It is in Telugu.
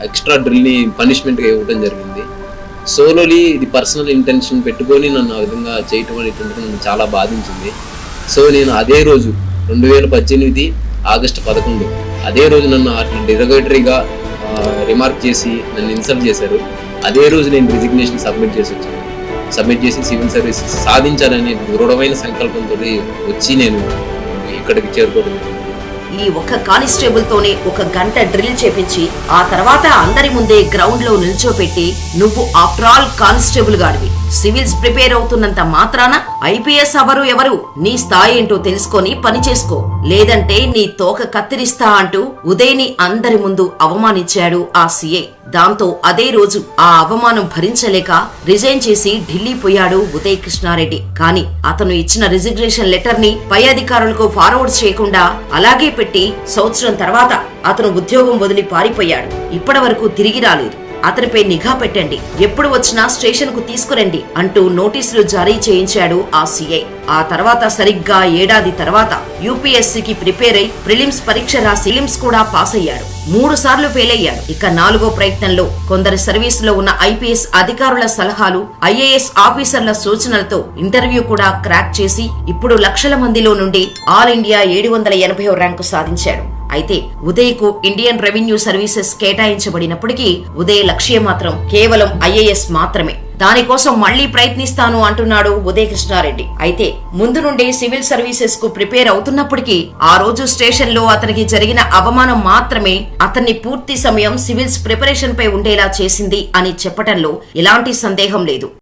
ఎక్స్ట్రా డ్రిల్ని పనిష్మెంట్గా ఇవ్వడం జరిగింది. సోలోలీ ఇది పర్సనల్ ఇంటెన్షన్ పెట్టుకొని నన్ను ఆ విధంగా చేయటం అనేటువంటిది నన్ను చాలా బాధించింది. సో నేను అదే రోజు 2018 ఆగస్టు 11 అదే రోజు నన్ను అట్లా డెరగేటరీగా రిమార్క్ చేసి నన్ను ఇన్సల్ట్ చేశారు. అదే రోజు నేను రిజిగ్నేషన్ సబ్మిట్ చేసి సివిల్ సర్వీసెస్ సాధించాలనే దృఢమైన సంకల్పంతో వచ్చి నేను ఇక్కడికి చేరుకోవడం. ఈ ఒక్క కానిస్టేబుల్ తోనే 1 గంట డ్రిల్ చేపించి ఆ తర్వాత అందరి ముందే గ్రౌండ్ లో నిల్చోపెట్టి నువ్వు ఆఫ్టర్ ఆల్ కానిస్టేబుల్ గాడివి, సివిల్స్ ప్రిపేర్ అవుతున్నంత మాత్రాన ఐపీఎస్ ఎవరు నీ స్థాయి ఏంటో తెలుసుకొని పని చేసుకో, లేదంటే నీ తోక కత్తిరిస్తా అంటూ ఉదయ్ని అందరి ముందు అవమానించాడు ఆ సీఐ. దాంతో అదే రోజు ఆ అవమానం భరించలేక రిజైన్ చేసి ఢిల్లీ పోయాడు ఉదయ్ కృష్ణారెడ్డి. కానీ అతను ఇచ్చిన రిజిగ్నేషన్ లెటర్ ని పై అధికారులకు ఫార్వర్డ్ చేయకుండా అలాగే పెట్టి సంవత్సరం తర్వాత అతను ఉద్యోగం వదిలి పారిపోయాడు. ఇప్పటి వరకు తిరిగి రాలేదు. అతనిపై నిఘా పెట్టండి, ఎప్పుడు వచ్చినా స్టేషన్ కు తీసుకురండి అంటూ నోటీసులు జారీ చేయించాడు ఆ సీఐ. ఆ తర్వాత సరిగ్గా ఏడాది తర్వాత యూపీఎస్సీకి ప్రిపేర్ అయి ప్రిలిమ్స్ పరీక్ష రాసి ప్రిలిమ్స్ కూడా పాస్ అయ్యాడు. 3 సార్లు ఫెయిల్ అయ్యాడు. ఇక 4వ ప్రయత్నంలో కొందరు సర్వీసులో ఉన్న ఐపీఎస్ అధికారుల సలహాలు, ఐఏఎస్ ఆఫీసర్ల సూచనలతో ఇంటర్వ్యూ కూడా క్రాక్ చేసి ఇప్పుడు లక్షల మందిలో నుండి ఆల్ ఇండియా 780వ ర్యాంకు సాధించాడు. అయితే ఉదయ్ కు ఇండియన్ రెవెన్యూ సర్వీసెస్ కేటాయించబడినప్పటికీ ఉదయ్ లక్ష్యం మాత్రం కేవలం ఐఏఎస్ మాత్రమే. దానికోసం మళ్లీ ప్రయత్నిస్తాను అంటున్నాడు ఉదయ్ కృష్ణారెడ్డి. అయితే ముందు నుండి సివిల్ సర్వీసెస్ కు ప్రిపేర్ అవుతున్నప్పటికీ ఆ రోజు స్టేషన్ లో అతనికి జరిగిన అవమానం మాత్రమే అతన్ని పూర్తి సమయం సివిల్స్ ప్రిపరేషన్ పై ఉండేలా చేసింది అని చెప్పటంలో ఎలాంటి సందేహం లేదు.